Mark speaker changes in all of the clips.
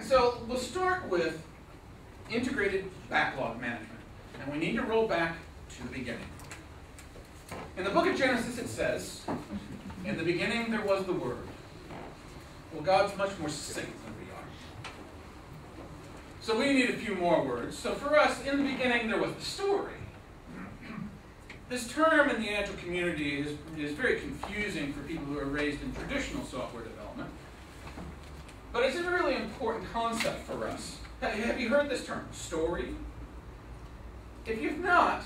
Speaker 1: And so we'll start with integrated backlog management. And we need to roll back to the beginning. In the book of Genesis it says, in the beginning there was the Word. Well, God's much more succinct than we are. So we need a few more words. So for us, in the beginning there was the story. This term in the Agile community is very confusing for people who are raised in traditional software development. But it's a really important concept for us. Have you heard this term, story? If you've not,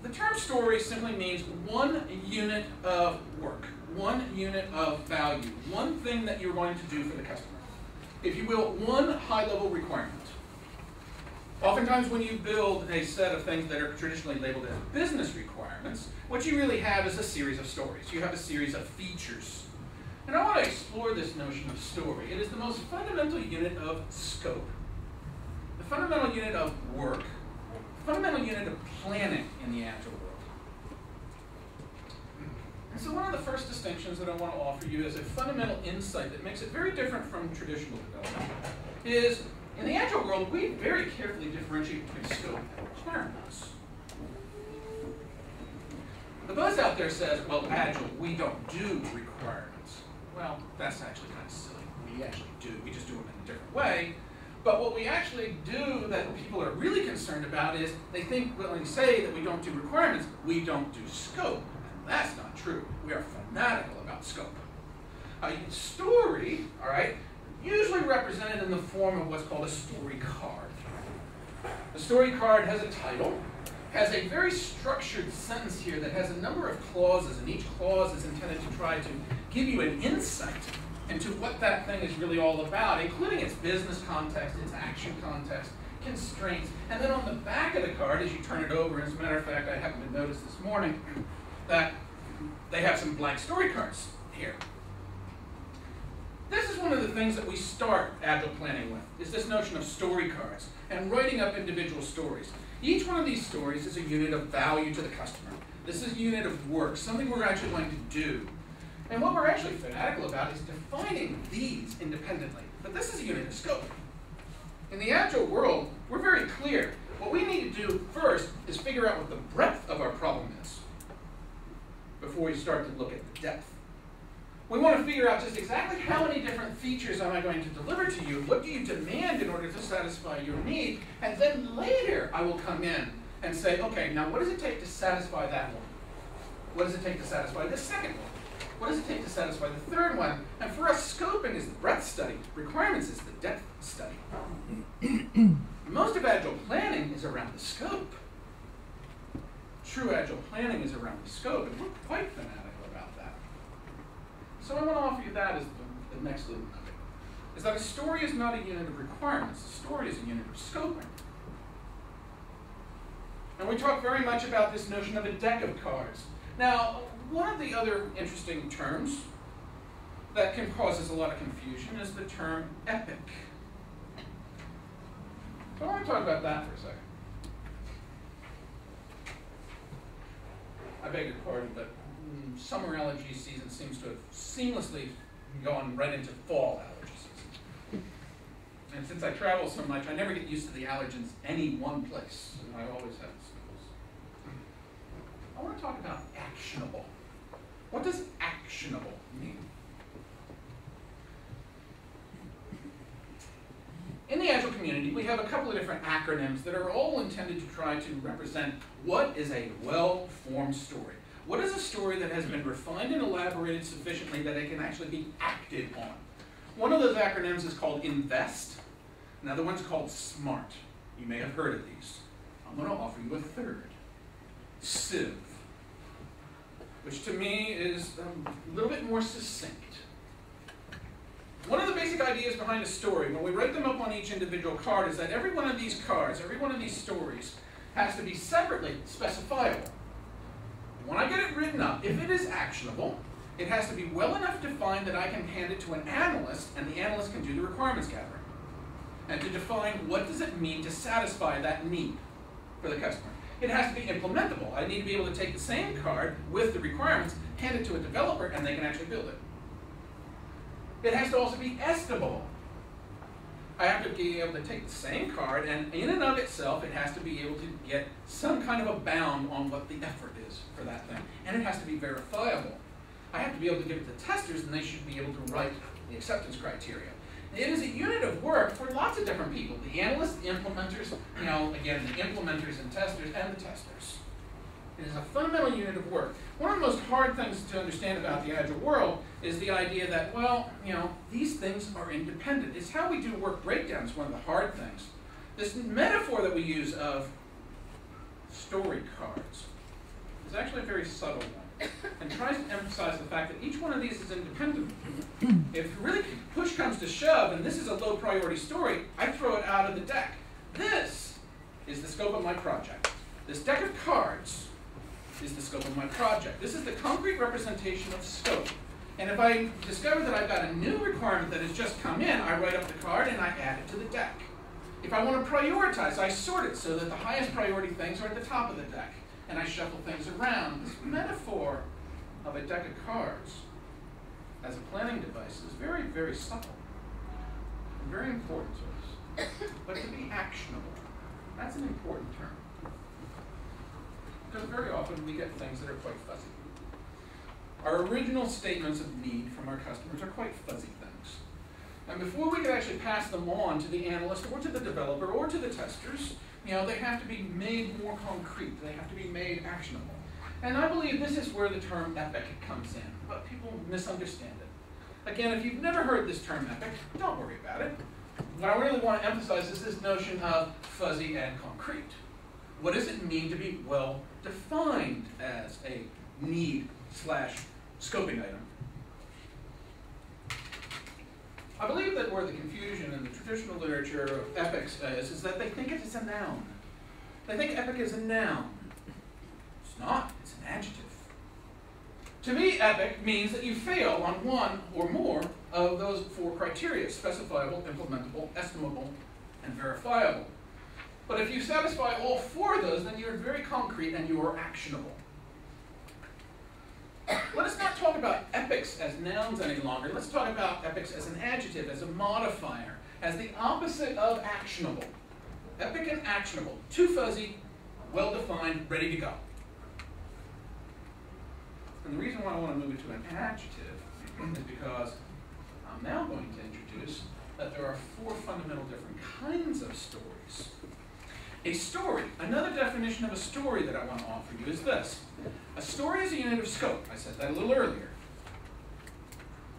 Speaker 1: the term story simply means one unit of work, one unit of value, one thing that you're going to do for the customer. If you will, one high-level requirement. Oftentimes when you build a set of things that are traditionally labeled as business requirements, what you really have is a series of stories. You have a series of features. And I want to explore this notion of story. It is the most fundamental unit of scope, the fundamental unit of work, the fundamental unit of planning in the Agile world. And so one of the first distinctions that I want to offer you as a fundamental insight that makes it very different from traditional development is, in the Agile world, we very carefully differentiate between scope and requirements. The buzz out there says, well, Agile, we don't do requirements. Well, that's actually kind of silly. We actually do. We just do them in a different way. But what we actually do that people are really concerned about is they think when we say that we don't do requirements, we don't do scope. And that's not true. We are fanatical about scope. Story, all right, usually represented in the form of what's called a story card. The story card has a title, has a very structured sentence here that has a number of clauses, and each clause is intended to try to give you an insight into what that thing is really all about, including its business context, its action context, constraints. And then on the back of the card, as you turn it over, as a matter of fact, I happened to notice this morning that they have some blank story cards here. This is one of the things that we start Agile planning with, is this notion of story cards and writing up individual stories. Each one of these stories is a unit of value to the customer. This is a unit of work, something we're actually going to do. And what we're actually fanatical about is defining these independently. But this is a unit of scope. In the Agile world, we're very clear. What we need to do first is figure out what the breadth of our problem is before we start to look at the depth. We want to figure out just exactly how many different features am I going to deliver to you, what do you demand in order to satisfy your need, and then later I will come in and say, okay, now what does it take to satisfy that one? What does it take to satisfy the second one? What does it take to satisfy the third one? And for us, scoping is the breadth study. Requirements is the depth study. Most of Agile planning is around the scope. True Agile planning is around the scope, and we're quite fanatical about that. So I want to offer you that as the next little nugget, is that a story is not a unit of requirements. A story is a unit of scoping. And we talk very much about this notion of a deck of cards. Now, one of the other interesting terms that can cause us a lot of confusion is the term epic. So I want to talk about that for a second. I beg your pardon, but summer allergy season seems to have seamlessly gone right into fall allergy season. And since I travel so much, I never get used to the allergens any one place. And I always have sniffles. I want to talk about actionable. What does actionable mean? In the Agile community, we have a couple of different acronyms that are all intended to try to represent what is a well-formed story. What is a story that has been refined and elaborated sufficiently that it can actually be acted on? One of those acronyms is called INVEST. Another one's called SMART. You may have heard of these. I'm going to offer you a third. SIV, which to me is a little bit more succinct. One of the basic ideas behind a story, when we write them up on each individual card, is that every one of these cards, every one of these stories, has to be separately specifiable. When I get it written up, if it is actionable, it has to be well enough defined that I can hand it to an analyst, and the analyst can do the requirements gathering. And to define what does it mean to satisfy that need for the customer. It has to be implementable. I need to be able to take the same card with the requirements, hand it to a developer, and they can actually build it. It has to also be estimable. I have to be able to take the same card, and in and of itself, it has to be able to get some kind of a bound on what the effort is for that thing. And it has to be verifiable. I have to be able to give it to testers, and they should be able to write the acceptance criteria. It is a unit of work for lots of different people. The analysts, the implementers, again, the implementers and testers, and the testers. It is a fundamental unit of work. One of the most hard things to understand about the Agile world is the idea that, well, these things are independent. It's how we do work breakdowns, one of the hard things. This metaphor that we use of story cards is actually a very subtle one and tries to emphasize the fact that each one of these is independent. If really push comes to shove, and this is a low priority story, I throw it out of the deck. This is the scope of my project. This deck of cards is the scope of my project. This is the concrete representation of scope. And if I discover that I've got a new requirement that has just come in, I write up the card and I add it to the deck. If I want to prioritize, I sort it so that the highest priority things are at the top of the deck. And I shuffle things around. This metaphor of a deck of cards as a planning device is very, very subtle and very important to us. But to be actionable, that's an important term. Because very often we get things that are quite fuzzy. Our original statements of need from our customers are quite fuzzy things. And before we can actually pass them on to the analyst or to the developer or to the testers, they have to be made more concrete. They have to be made actionable. And I believe this is where the term epic comes in, but people misunderstand it. Again, if you've never heard this term epic, don't worry about it. What I really want to emphasize is this notion of fuzzy and concrete. What does it mean to be well defined as a need/scoping item? I believe that where the confusion in the traditional literature of epics is that they think it is a noun. They think epic is a noun. It's not, it's an adjective. To me, epic means that you fail on one or more of those 4 criteria: specifiable, implementable, estimable, and verifiable. But if you satisfy all 4 of those, then you're very concrete and you are actionable. Let us not talk about epics as nouns any longer. Let's talk about epics as an adjective, as a modifier, as the opposite of actionable. Epic and actionable. Too fuzzy, well-defined, ready to go. And the reason why I want to move it to an adjective is because I'm now going to introduce that there are 4 fundamental different kinds of stories. A story, another definition of a story that I want to offer you is this. A story is a unit of scope. I said that a little earlier.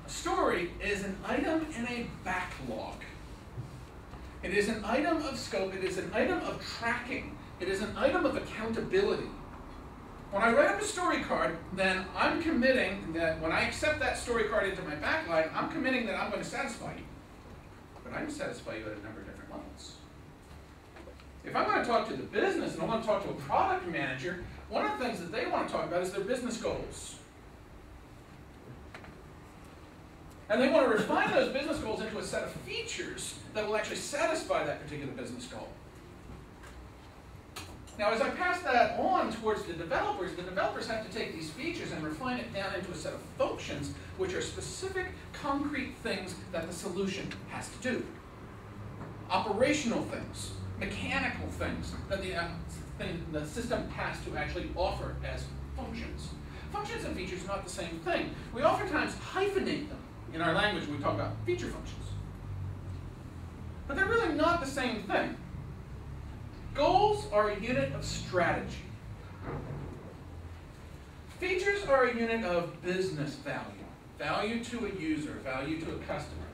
Speaker 1: A story is an item in a backlog. It is an item of scope. It is an item of tracking. It is an item of accountability. When I write up a story card, then I'm committing that when I accept that story card into my backlog, I'm committing that I'm going to satisfy you. But I can satisfy you at a number of different levels. If I'm going to talk to the business and I want to talk to a product manager, one of the things that they want to talk about is their business goals. And they want to refine those business goals into a set of features that will actually satisfy that particular business goal. Now, as I pass that on towards the developers have to take these features and refine it down into a set of functions, which are specific, concrete things that the solution has to do. Operational things, mechanical things that the system has to actually offer as functions. Functions and features are not the same thing. We oftentimes hyphenate them. In our language, we talk about feature functions. But they're really not the same thing. Goals are a unit of strategy. Features are a unit of business value. Value to a user, value to a customer.